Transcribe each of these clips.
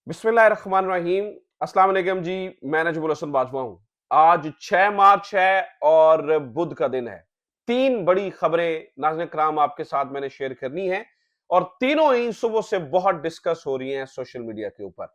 बिस्मिल्लाहिर्रहमानिर्रहीम। अस्सलाम वालेकुम जी। मैं नजमुल हसन बाजवा हूं। आज 6 मार्च है और बुध का दिन है। तीन बड़ी खबरें नाज़रीन कराम आपके साथ मैंने शेयर करनी है और तीनों ही सुबह से बहुत डिस्कस हो रही हैं सोशल मीडिया के ऊपर।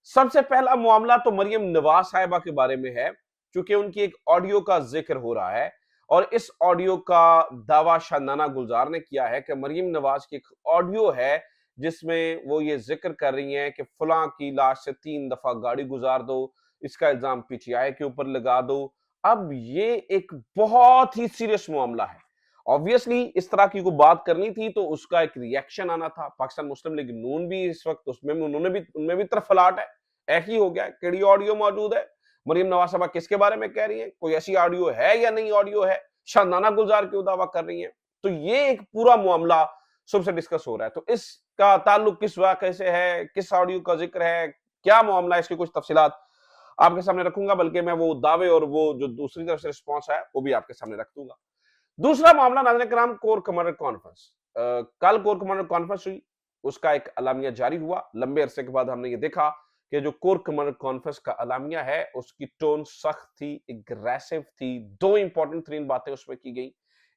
सबसे पहला मामला तो मरियम नवाज साहिबा के बारे में है, क्योंकि उनकी एक ऑडियो का जिक्र हो रहा है और इस ऑडियो का दावा शानाना गुलजार ने किया है कि मरियम नवाज की एक ऑडियो है जिसमें वो ये जिक्र कर रही हैं कि फलां की लाश से 3 दफा गाड़ी गुजार दो, इसका इल्जाम पीटीआई के ऊपर लगा दो। अब ये एक बहुत ही सीरियस मामला है। ऑब्वियसली इस तरह की कोई बात करनी थी तो उसका एक रिएक्शन आना था। पाकिस्तान मुस्लिम लीग नून भी इस वक्त उसमें उनमें भी तरफलाट है। एक ही हो गया है। केड़ी ऑडियो मौजूद है? मरियम नवाज साहबा किसके बारे में कह रही है? कोई ऐसी ऑडियो है या नहीं ऑडियो है? शानाना गुलजार क्यों दावा कर रही है? तो ये एक पूरा मामला सुबह से डिस्कस हो रहा है। तो इसका ताल्लुक किस वाकये से है? किस ऑडियो का जिक्र है? क्या मामला है? इसकी कुछ तफसीलात आपके सामने रखूंगा, बल्कि मैं वो दावे और वो जो दूसरी तरफ से रिस्पॉन्स है वो भी आपके सामने रख दूंगा। दूसरा मामला नाज़रीन कराम, कोर कमांडर कॉन्फ्रेंस। कल कोर कमांडर कॉन्फ्रेंस हुई, उसका एक अलामिया जारी हुआ। लंबे अरसे के बाद हमने ये देखा कि जो कोर कमांडर कॉन्फ्रेंस का अलामिया है उसकी टोन सख्त थी, एग्रेसिव थी। दो इंपॉर्टेंट तरीन बातें उसमें की गई।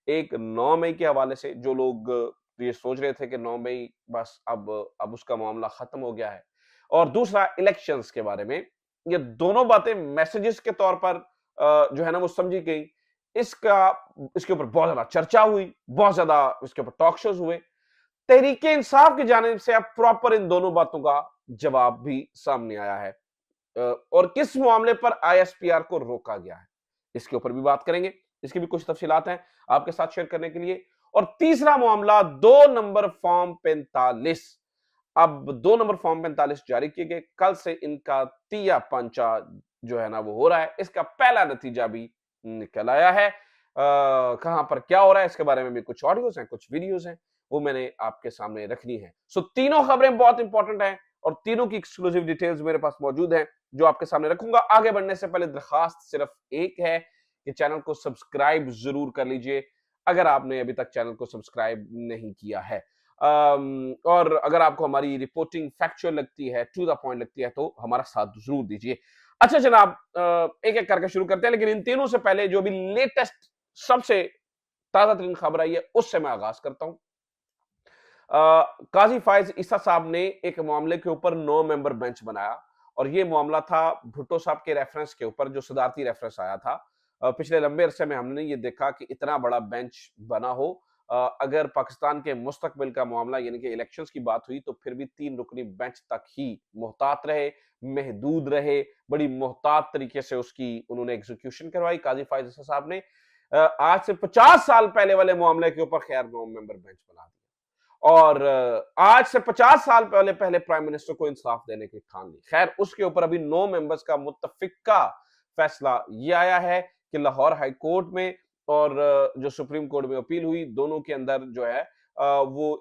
एक 9 मई के हवाले से, जो लोग ये सोच रहे थे कि 9 मई बस अब उसका मामला खत्म हो गया है, और दूसरा इलेक्शंस के बारे में। ये दोनों बातें मैसेजेस के तौर पर जो है ना वो समझी गई। इसका इसके ऊपर बहुत ज्यादा चर्चा हुई, बहुत ज्यादा इसके ऊपर टॉक शोज हुए। तहरीके इंसाफ की जानिब से अब प्रॉपर इन दोनों बातों का जवाब भी सामने आया है। और किस मामले पर आईएसपीआर को रोका गया है, इसके ऊपर भी बात करेंगे। इसकी भी कुछ तफसीलात हैं आपके साथ शेयर करने के लिए। और तीसरा मामला 2 नंबर फॉर्म 45। अब 2 नंबर फॉर्म 45 जारी किए गए। कल से इनका तिया पंचा जो है ना वो हो रहा है। इसका पहला नतीजा भी निकल आया है। कहां पर क्या हो रहा है इसके बारे में भी कुछ ऑडियोज हैं, कुछ वीडियोज हैं, वो मैंने आपके सामने रखनी है। सो तीनों खबरें बहुत इंपॉर्टेंट हैं और तीनों की एक्सक्लूसिव डिटेल्स मेरे पास मौजूद हैं जो आपके सामने रखूंगा। आगे बढ़ने से पहले दरखास्त सिर्फ एक है कि चैनल को सब्सक्राइब जरूर कर लीजिए अगर आपने अभी तक चैनल को सब्सक्राइब नहीं किया है। और अगर आपको हमारी रिपोर्टिंग फैक्चुअल लगती है, टू द पॉइंट लगती है, तो हमारा साथ जरूर दीजिए। अच्छा जनाब, एक एक करके शुरू करते हैं, लेकिन इन तीनों से पहले जो भी लेटेस्ट सबसे ताजा तरीन खबर आई है उससे मैं आगाज करता हूं। काजी फायज ईसा साहब ने एक मामले के ऊपर 9 मेंबर बेंच बनाया और ये मामला था भुट्टो साहब के रेफरेंस के ऊपर, जो सदारती रेफरेंस आया था। पिछले लंबे अरसे में हमने ये देखा कि इतना बड़ा बेंच बना हो। अगर पाकिस्तान के मुस्तकबिल का मामला यानी कि इलेक्शंस की बात हुई तो फिर भी 3 रुकनी बेंच तक ही मोहतात रहे, महदूद रहे। बड़ी मोहतात तरीके से उसकी उन्होंने एग्जीक्यूशन करवाई काजी फायज ईसा साहब ने। आज से 50 साल पहले वाले मामले के ऊपर खैर 9 मेंबर बेंच बना दिया और आज से 50 साल पहले पहले प्राइम मिनिस्टर को इंसाफ देने की ठान ली। खैर उसके ऊपर अभी 9 मेंबर्स का मुत्तफिका फैसला ये आया है कि लाहौर हाई कोर्ट में और जो सुप्रीम कोर्ट में अपील हुई, दोनों के अंदर जो है वो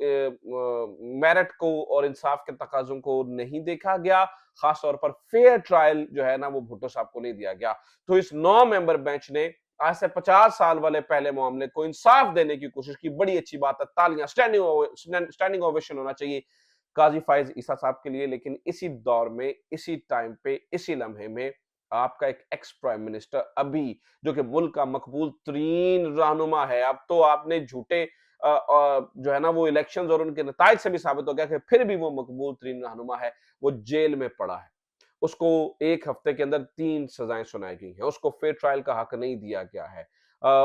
मेरिट को और इंसाफ के तकाजों को नहीं देखा गया। खास तौर पर फेयर ट्रायल जो है ना वो भुट्टो साहब को नहीं दिया गया। तो इस 9 मेंबर बेंच ने आज से 50 साल वाले पहले मामले को इंसाफ देने की कोशिश की। बड़ी अच्छी बात है, तालियां, स्टैंडिंग ओवेशन होना चाहिए काजी फायज ईसा साहब के लिए। लेकिन इसी दौर में, इसी टाइम पे, इसी लम्हे में आपका एक एक्स प्राइम मिनिस्टर अभी, जो कि मुल्क का मकबूल तरीन रहनुमा है, अब तो आपने झूठे जो है ना वो इलेक्शंस और उनके नताइज से भी साबित हो गया कि फिर भी वो मकबूल तरीन रहनुमा है, वो जेल में पड़ा है। उसको 1 हफ्ते के अंदर 3 सजाएं सुनाई गई हैं। उसको फेयर ट्रायल का हक नहीं दिया गया है।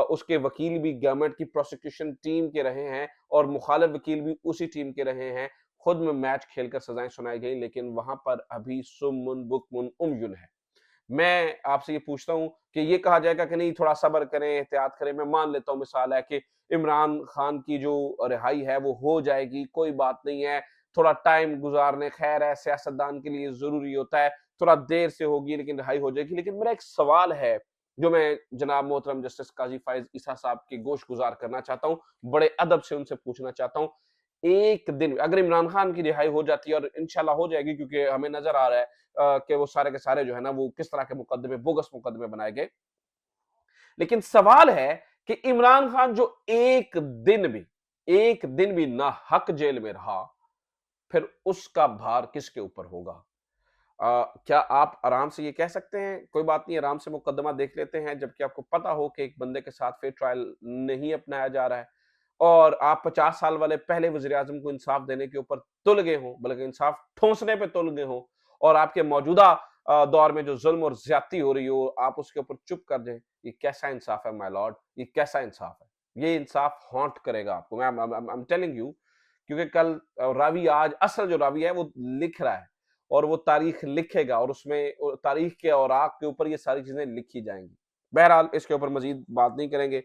उसके वकील भी गवर्नमेंट की प्रोसिक्यूशन टीम के रहे हैं और मुखालिफ वकील भी उसी टीम के रहे हैं। खुद में मैच खेलकर सजाएं सुनाई गई, लेकिन वहां पर अभी सुम्मुन बुकमुन उमयुन है। मैं आपसे ये पूछता हूं कि ये कहा जाएगा कि नहीं थोड़ा सब्र करें, एहतियात करें। मैं मान लेता हूं, मिसाल है कि इमरान खान की जो रिहाई है वो हो जाएगी, कोई बात नहीं है, थोड़ा टाइम गुजारने, खैर है, सियासतदान के लिए जरूरी होता है, थोड़ा देर से होगी लेकिन रिहाई हो जाएगी। लेकिन मेरा एक सवाल है जो मैं जनाब मोहतरम जस्टिस काजी फायज ईसा साहब की गोश गुजार करना चाहता हूँ, बड़े अदब से उनसे पूछना चाहता हूँ। एक दिन अगर इमरान खान की रिहाई हो जाती है, और इंशाल्लाह हो जाएगी क्योंकि हमें नजर आ रहा है कि वो सारे के सारे जो है ना वो किस तरह के मुकदमे, बोगस मुकदमे बनाए गए। लेकिन सवाल है कि इमरान खान जो एक दिन भी ना हक जेल में रहा, फिर उसका भार किसके ऊपर होगा? क्या आप आराम से ये कह सकते हैं, कोई बात नहीं आराम से मुकदमा देख लेते हैं, जबकि आपको पता हो कि एक बंदे के साथ फेयर ट्रायल नहीं अपनाया जा रहा है और आप 50 साल वाले पहले वज़ीर-ए-आज़म को इंसाफ देने के ऊपर तुल गए हों, बल्कि इंसाफ ठूँसने पे तुल गए हों और आपके मौजूदा दौर में जो ज़ुल्म और ज़्यादती हो रही हो, आप उसके ऊपर चुप कर जाएँ, ये कैसा इंसाफ है माय लॉर्ड? ये कैसा इंसाफ है? ये इंसाफ हॉन्ट करेगा आपको। मैं आई एम टेलिंग यू, क्योंकि कल रावी आज असल जो रावी है वो लिख रहा है और वो तारीख लिखेगा और उसमें तारीख के औराक के ऊपर ये सारी चीजें लिखी जाएंगी। बहरहाल इसके ऊपर मजीद बात नहीं करेंगे।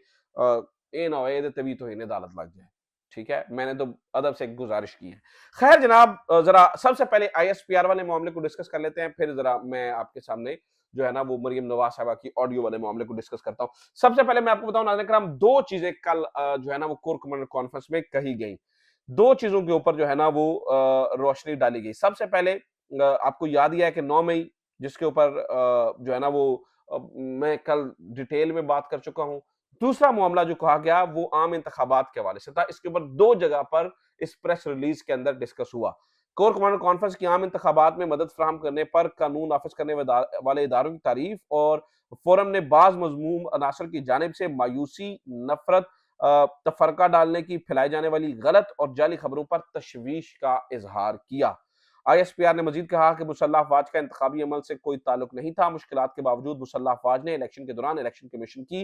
ये ना होए तभी तो इन्हें अदालत लग जाए। ठीक है, मैंने तो अदब से एक गुजारिश की है। खैर जनाब, जरा सबसे पहले आईएसपीआर वाले मामले को डिस्कस कर लेते हैं, फिर जरा मैं आपके सामने जो है ना वो मरियम नवाज साहबा की ऑडियो वाले मामले को डिस्कस करता हूं। सबसे पहले मैं आपको बताऊं नाज़रीन करम, दो चीजें कल जो है ना वो कोर कमांडर कॉन्फ्रेंस में कही गई। दो चीजों के ऊपर जो है ना वो रोशनी डाली गई। सबसे पहले आपको याद ही है कि 9 मई जिसके ऊपर जो है ना वो मैं कल डिटेल में बात कर चुका हूं। दूसरा मामला जो कहा गया वो आम इंतखाबात के हवाले से था। इसके ऊपर दो जगह पर इस प्रेस रिलीज के अंदर डिस्कस हुआ। कोर कमांडर कॉन्फ्रेंस की आम इंतखाबात में मदद फराहम करने पर कानून नाफिज करने वाले इदारों की तारीफ और फोरम ने बाज मजमूम अनासर की जानिब से मायूसी, नफरत, तफरका डालने की फैलाई जाने वाली गलत और जाली खबरों पर तशवीश का इजहार किया। आईएसपीआर ने मजीद कहा कि मुसल्लह अफवाज का इंतखाबी अमल से कोई ताल्लुक नहीं था। मुश्किलात के बावजूद मुसल्लह अफवाज ने इलेक्शन के दौरान इलेक्शन कमीशन की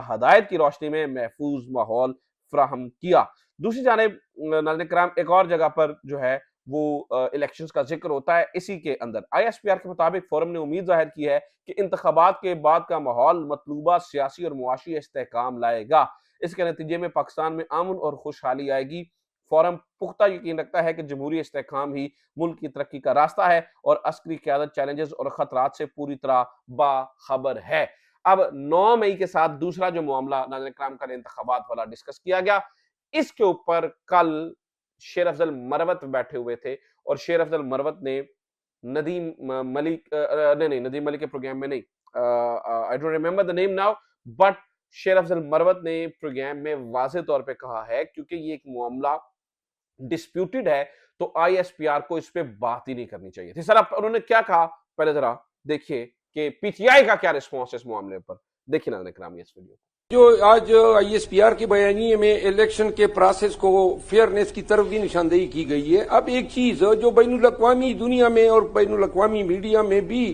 हदायत की रोशनी में महफूज माहौल फ्राहम किया। दूसरी जानिब नाज़रीन कराम, एक और जगह पर जो है वो इलेक्शंस का जिक्र होता है इसी के अंदर। आईएसपीआर के मुताबिक फोरम ने उम्मीद जाहिर की है कि इंतखाबात के बाद का माहौल मतलूबा सियासी और मुआशी इस्तेहकाम लाएगा। इसके नतीजे में पाकिस्तान में अमन और खुशहाली आएगी। फोरम पुख्ता यकीन रखता है कि जमहूरी इस्तेहकाम ही मुल्क की तरक्की का रास्ता है और अस्करी क़यादत चैलेंजेस और खतरात से पूरी तरह बाखबर है। अब 9 मई के साथ दूसरा जो मामला नाज़रीन कराम कल इंतखाबात वाला डिस्कस किया गया, इसके ऊपर कल शेर अफजल मरवत बैठे हुए थे और शेर अफजल मरवत ने नदीम मलिक नहीं नदीम मलिक के प्रोग्राम में नहीं, I don't remember the name now, but शेर अफजल मरवत ने प्रोग्राम में वाज़ेह तौर पे कहा है क्योंकि ये एक मामला डिस्प्यूटेड है तो आईएसपीआर को इस पे बात ही नहीं करनी चाहिए थी। सर अब उन्होंने क्या कहा, पहले जरा देखिए कि पीटीआई का क्या रिस्पॉन्स है इस मामले पर। देखिए नाज़रीन कराम इस वीडियो। जो आज आईएसपीआर के बयानिए में इलेक्शन के प्रोसेस को फेयरनेस की तरफ भी निशानदेही की गई है। अब एक चीज जो बैनुल अक़वामी दुनिया में और बैनुल अक़वामी मीडिया में भी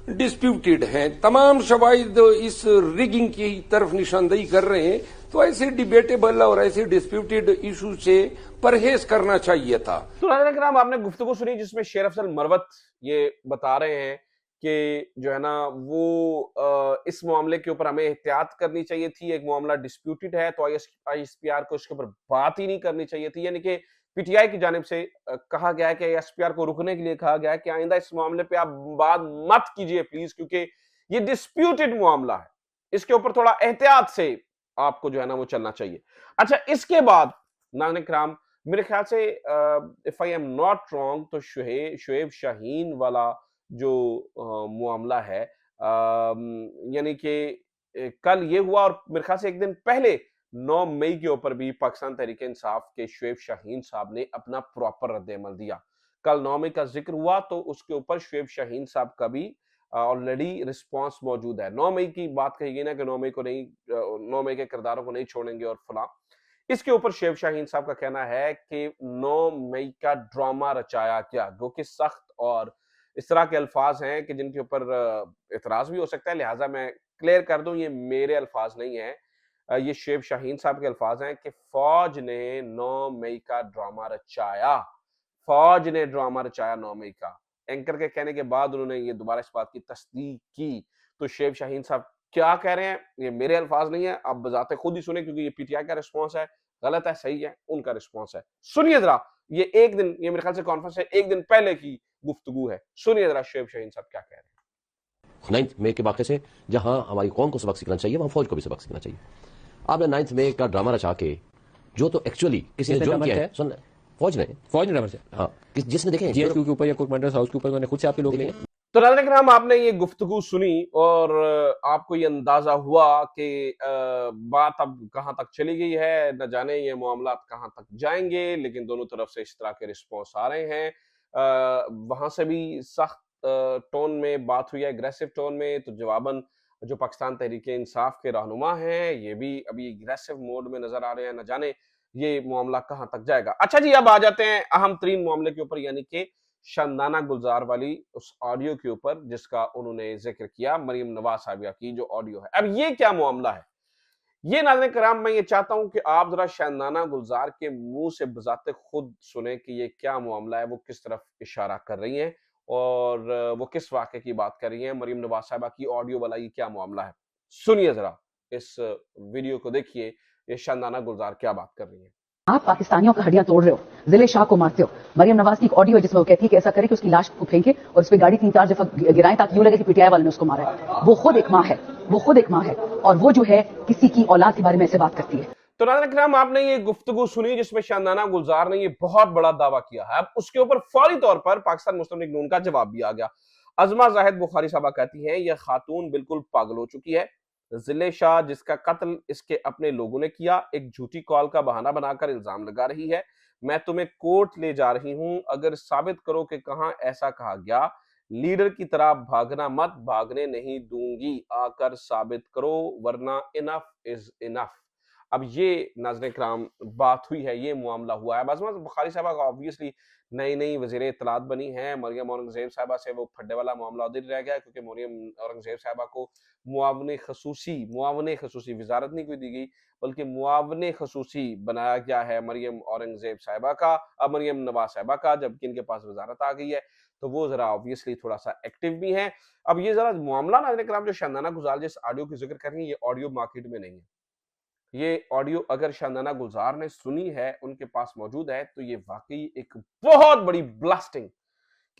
डिस्प्यूटेड है, तमाम शवाहिद इस रिगिंग की तरफ निशानदेही कर रहे हैं, तो ऐसे डिबेटेबल और ऐसे डिस्प्यूटेड इशू से परहेज करना चाहिए था। तो नाज़रीन कराम, आपने गुफ्तगू सुनी जिसमें शेर अफजल मरवत ये बता रहे हैं कि जो है ना वो इस मामले के ऊपर हमें एहतियात करनी चाहिए थी। एक मामला डिस्प्यूटेड है तो आईएसपीआर को इसके ऊपर बात ही नहीं करनी चाहिए थी। यानी कि पीटीआई की जानिब से कहा गया है कि आईएसपीआर को रुकने के लिए कहा गया है कि आइंदा इस मामले पे आप बात मत कीजिए प्लीज, क्योंकि ये डिस्प्यूटेड मामला है, इसके ऊपर थोड़ा एहतियात से आपको जो है ना वो चलना चाहिए। अच्छा, इसके बाद नाज़रीन कराम मेरे ख्याल से if I am not wrong तो शुएब शाहीन वाला जो मामला है, यानी कि कल ये हुआ और मेरे ख्याल से एक दिन पहले 9 मई के ऊपर भी पाकिस्तान तहरीक इंसाफ के शुएब शाहीन साहब ने अपना प्रॉपर रद्द-ए-अमल दिया। कल 9 मई का जिक्र हुआ तो उसके ऊपर शुएब शाहीन साहब का भी ऑलरेडी रिस्पॉन्स मौजूद है। 9 मई की बात कही गई ना कि 9 मई को नहीं, 9 मई के किरदारों को नहीं छोड़ेंगे और फलां। इसके ऊपर शुएब शाहीन साहब का कहना है कि 9 मई का ड्रामा रचाया गया, जो कि सख्त और इस तरह के अल्फाज हैं कि जिनके ऊपर इतराज भी हो सकता है, लिहाजा मैं क्लियर कर दूं ये मेरे अल्फाज नहीं है, ये शुएब शाहीन साहब के अल्फाज हैं कि फौज ने 9 मई का ड्रामा रचाया। फौज ने ड्रामा रचाया 9 मई का। एंकर के कहने के बाद उन्होंने ये दोबारा इस बात की तस्दीक की। तो शुएब शाहीन साहब क्या कह रहे हैं, ये मेरे अल्फाज नहीं है, आप बजाते खुद ही सुने क्योंकि ये पीटीआई का रिस्पॉन्स है, गलत है सही है उनका रिस्पॉन्स है। सुनिए जरा, ये एक दिन, ये मेरे ख्याल से कॉन्फ्रेंस है एक दिन पहले की गुफ्तगू है, सुनिए जरा शुएब शाहीन साहब क्या कह रहे हैं। 9 मई के वाक़े से जहां हमारी कौम को सबक सीखना चाहिए वहां फौज को भी सबक सीखना चाहिए। आपने 9 मई का ड्रामा रचा के जो तो एक्चुअली किसी ने जुर्म किया है, सुन फौज ने ड्रामा रचा, हाँ जिसने देखे जीएसक्यू के ऊपर या कोर्ट कमांडर्स हाउस के ऊपर उन्होंने खुद से आपके लोग लिए। तो नाज़रीन कराम, आपने ये गुफ्तगू सुनी और आपको ये अंदाजा हुआ कि बात अब कहां तक चली गई है, न जाने ये मामला कहां तक जाएंगे, लेकिन दोनों तरफ से इस तरह के रिस्पॉन्स आ रहे हैं। वहां से भी सख्त टोन में बात हुई है, एग्रेसिव टोन में, तो जवाबन जो पाकिस्तान तहरीक इंसाफ के रहनुमा हैं, ये भी अभी एग्रेसिव मोड में नजर आ रहे हैं। न जाने ये मामला कहां तक जाएगा। अच्छा जी, अब आ जाते हैं अहम तरीन मामले के ऊपर, यानी कि शानदाना गुलजार वाली उस ऑडियो के ऊपर जिसका उन्होंने जिक्र किया, मरियम नवाज साहिबा की जो ऑडियो है। अब ये क्या मामला है, ये नाज़रीन कराम मैं ये चाहता हूं कि आप जरा शानदाना गुलजार के मुंह से बजाते खुद सुने कि ये क्या मामला है, वो किस तरफ इशारा कर रही हैं और वो किस वाक़े की बात कर रही हैं। मरियम नवाज साहिबा की ऑडियो वाला ये क्या मामला है, सुनिए जरा इस वीडियो को, देखिए ये शानदाना गुलजार क्या बात कर रही हैं। आप पाकिस्तानियों का हड्डियां तोड़ रहे हो, जिले शाह को मारते हो। मरियम नवाज की एक ऑडियो है जिसमें वो कहती है कि ऐसा करे कि उसकी लाश को फेंके और उस पर गाड़ी 3-4 दफा गिराएं ताकि यूं लगे कि पीटीआई वाले ने उसको मारा है। वो खुद एक माँ है, वो खुद एक माँ है, और वो जो है किसी की औलाद के बारे में ऐसे बात करती है। तो नाज़रीन किराम, आपने ये गुफ्तगू सुनी जिसमें शानदाना गुलजार ने ये बहुत बड़ा दावा किया है। अब उसके ऊपर फौरी तौर पर पाकिस्तान मुस्लिम लीग नून का जवाब भी आ गया। अजमा जाहिद बुखारी साहबा कहती हैं यह खातून बिल्कुल पागल हो चुकी है। जिले शाह जिसका कत्ल इसके अपने लोगों ने किया, एक झूठी कॉल का बहाना बनाकर इल्जाम लगा रही है। मैं तुम्हें कोर्ट ले जा रही हूं, अगर साबित करो कि कहां ऐसा कहा गया। लीडर की तरह भागना मत, भागने नहीं दूंगी, आकर साबित करो वरना इनफ इज इनफ। अब ये नाज़रीन किराम बात हुई है, ये मामला हुआ है। अज़मा बुखारी साहबा का ऑब्वियसली नई नई वज़ीर इत्तलात बनी हैं। मरियम औरंगज़ेब साहबा से वो फड्डे वाला मामला उधर रह गया, क्योंकि मरियम औरंगज़ेब साहबा को मुआवने खसूसी वजारत नहीं कोई दी गई, बल्कि मुआवने खसूसी बनाया गया है मरियम औरंगज़ेब साहबा का, अब मरियम नवाज साहबा का, जबकि इनके पास वजारत आ गई है, तो वो जरा ऑब्वियसली थोड़ा सा एक्टिव भी है। अब ये जरा मामला नाज़रीन किराम जो शानदाना गुलजार जिस ऑडियो की जिक्र कर रही है, ये ऑडियो मार्केट में नहीं है। ये ऑडियो अगर शानदाना गुलजार ने सुनी है, उनके पास मौजूद है, तो ये वाकई एक बहुत बड़ी ब्लास्टिंग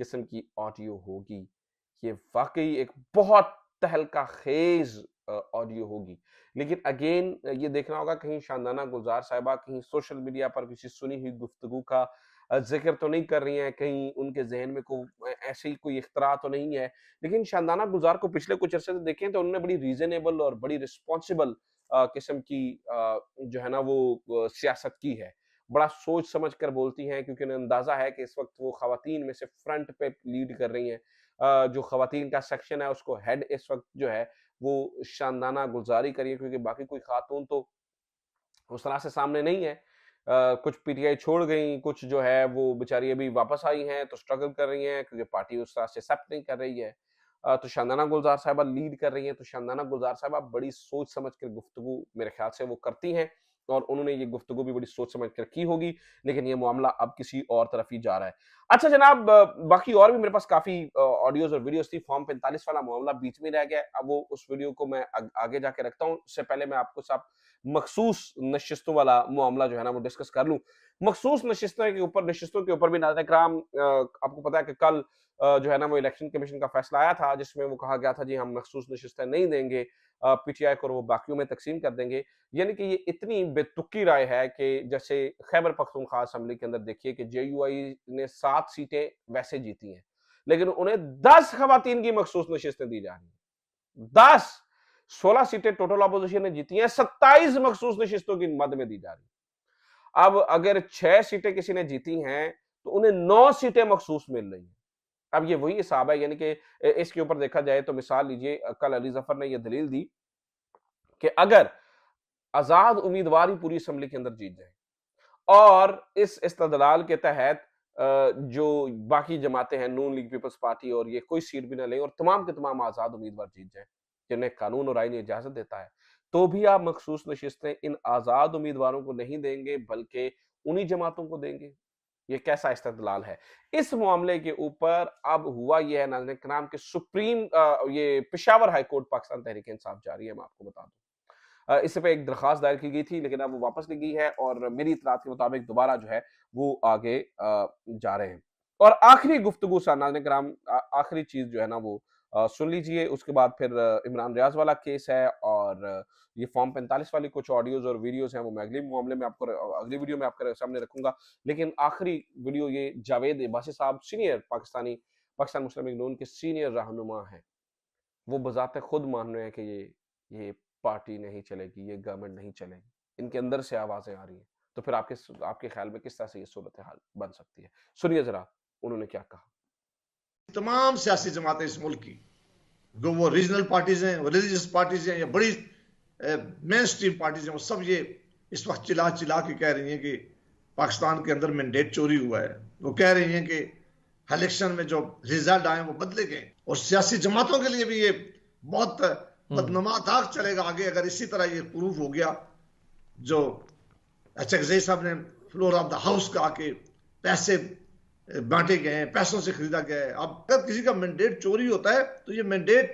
किस्म की ऑडियो होगी। ये वाकई एक बहुत तहलका खेज ऑडियो होगी। लेकिन अगेन ये देखना होगा कहीं शानदाना गुलजार साहिबा कहीं सोशल मीडिया पर किसी सुनी हुई गुफ्तगू का जिक्र तो नहीं कर रही हैं, कहीं उनके जहन में ऐसे ही कोई इख्तरा तो नहीं है। लेकिन शानदाना गुलजार को पिछले कुछ अरसे से देखें तो उन्होंने बड़ी रीजनेबल और बड़ी रिस्पॉन्सिबल किस्म की जो है ना वो सियासत की है। बड़ा सोच समझ कर बोलती हैं, क्योंकि उन्हें अंदाजा है कि इस वक्त वो खवातीन में से फ्रंट पे लीड कर रही हैं। जो खवातीन का सेक्शन है उसको हेड इस वक्त जो है वो शानदाना गुलजारी करी है, क्योंकि बाकी कोई खातून तो उस तरह से सामने नहीं है। कुछ पीटीआई छोड़ गई, कुछ जो है वो बेचारी अभी वापस आई हैं तो स्ट्रगल कर रही हैं, क्योंकि पार्टी उस तरह से एक्सेप्ट नहीं कर रही है। तो शानदाना गुलजार साहिबा लीड कर रही हैं, तो शानदाना गुलजार साहिबा बड़ी सोच समझ कर गुफ्तगू मेरे ख्याल से वो करती हैं, और उन्होंने ये गुफ्तगू भी बड़ी सोच समझ कर की होगी। लेकिन ये मामला अब किसी और तरफ ही जा रहा है। अच्छा जनाब, बाकी और भी मेरे पास काफी ऑडियोज और वीडियोस थी। फॉर्म 45 वाला मामला बीच में रह गया, अब वो उस वीडियो को मैं आगे जाके रखता हूँ। उससे पहले मैं आपको सब मखसूस नशिस्तों वाला मामला जो है ना वो डिस्कस कर लूं। मखसूस नशिस्तों के ऊपर भी नाज़रीन इकराम, आपको पता है कि कल जो है ना वो इलेक्शन कमीशन का फैसला आया था, जिसमें वो कहा गया था जी हम मखसूस नशिस्तें नहीं देंगे पीटीआई को, और वो बाकियों में तकसीम कर देंगे। यानी कि ये इतनी बेतुकी राय है कि जैसे खैबर पख्तूनख्वा असेंबली के अंदर देखिए कि जेयूआई ने 7 सीटें वैसे जीती हैं, लेकिन उन्हें 10 खवातीन की मखसूस नशिस्तें दी जा रही हैं। 10 16 सीटें टोटल अपोजिशन ने जीती हैं, 27 मखसूस नशिस्तों की मद में दी जा रही है। अब अगर 6 सीटें किसी ने जीती हैं तो उन्हें 9 सीटें मखसूस मिल रही हैं। अब ये वही हिसाब है, यानी कि इसके ऊपर देखा जाए तो मिसाल लीजिए, कल अली जफर ने यह दलील दी कि अगर आजाद उम्मीदवार ही पूरी असेंबली के अंदर जीत जाए और इस इस्तदलाल के तहत जो बाकी जमातें हैं, नून लीग, पीपल्स पार्टी और ये कोई सीट भी ना लें और तमाम के तमाम आजाद उम्मीदवार जीत जाए जिन्हें कानून और आईन इजाजत देता है, तो भी आप मखसूस नशिस्तें इन आजाद उम्मीदवारों को नहीं देंगे बल्कि उन्हीं जमातों को देंगे। ये कैसा इस्तदलाल है। इस मामले के ऊपर अब हुआ यह है नाज़रीन किराम के सुप्रीम ये पेशावर हाई कोर्ट पाकिस्तान तहरीक इंसाफ जारी है, मैं आपको बता दूं। इससे पे एक दरखास्त दायर की गई थी, लेकिन अब वो वापस ली गई है और मेरी इत्तलात के मुताबिक दोबारा जो है वो आगे जा रहे हैं। और आखिरी गुफ्तगू सा नाज़रीन किराम, आखिरी चीज जो है ना वो सुन लीजिए। उसके बाद फिर इमरान रियाज वाला केस है और ये फॉर्म 45 वाली कुछ ऑडियोज और वीडियोज हैं, वो मैं अगले मामले में आपको अगली वीडियो में आपके सामने रखूंगा। लेकिन आखिरी वीडियो ये जावेद अब्बासी साहब, सीनियर पाकिस्तान मुस्लिम लीग नून के सीनियर रहनुमा हैं, वो बजाते खुद मान रहे हैं कि ये पार्टी नहीं चलेगी, ये गवर्नमेंट नहीं चलेगी। इनके अंदर से आवाजें आ रही हैं। तो फिर आपके ख्याल में किस तरह से ये सूरत हाल बन सकती है? सुनिए जरा उन्होंने क्या कहा। तमाम सियासी जमातें इस मुल्क की, वो रीजनल पार्टीज हैं, रिलीजियस पार्टीज हैं या बड़ी मेन स्ट्रीम पार्टीज हैं, वो सब ये इस वक्त चिल्ला चिल्ला के कह रही हैं कि पाकिस्तान के अंदर मैंडेट चोरी हुआ है। वो कह रही हैं कि इलेक्शन में जो रिजल्ट आए वो बदले गए, और सियासी जमातों के लिए भी ये बहुत बदनुमा दाग चलेगा आगे अगर इसी तरह ये प्रूफ हो गया। जो अचकजई साहब ने फ्लोर ऑफ द हाउस का आके पैसे बांटे गए हैं, पैसों से खरीदा गया है। अब अगर किसी का मैंडेट चोरी होता है तो ये मैंडेट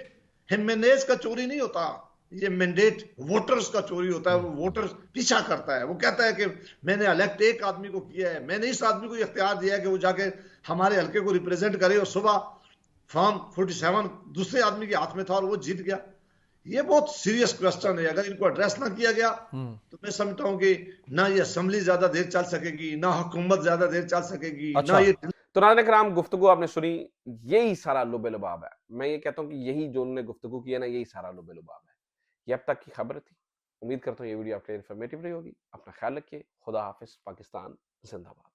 हिमेनेज का चोरी नहीं होता, ये मैंडेट वोटर्स का चोरी होता है। वो वोटर्स पीछा करता है, वो कहता है कि मैंने इलेक्ट एक आदमी को किया है, मैंने इस आदमी को इख्तियार दिया है कि वो जाके हमारे हल्के को रिप्रेजेंट करे, और सुबह फॉर्म 47 दूसरे आदमी के हाथ में था और वो जीत गया। ये बहुत सीरियस क्वेश्चन है। अगर इनको एड्रेस ना किया गया तो मैं समझता हूं कि ना ये असेंबली ज्यादा देर चल सकेगी, ना हुकूमत ज्यादा देर चल सकेगी, अच्छा। ना ये तो नाज़रीन किराम, गुफ्तगू आपने सुनी, यही सारा लुबे-लुबाब है। मैं ये कहता हूं कि यही जो उन्होंने गुफ्तगू की है ना, यही सारा लुबे-लुबाब है। ये अब तक की खबर थी। उम्मीद करता हूं ये वीडियो आपके लिए इंफॉर्मेटिव रही होगी। अपना ख्याल रखिए। खुदा हाफिज। पाकिस्तान जिंदाबाद।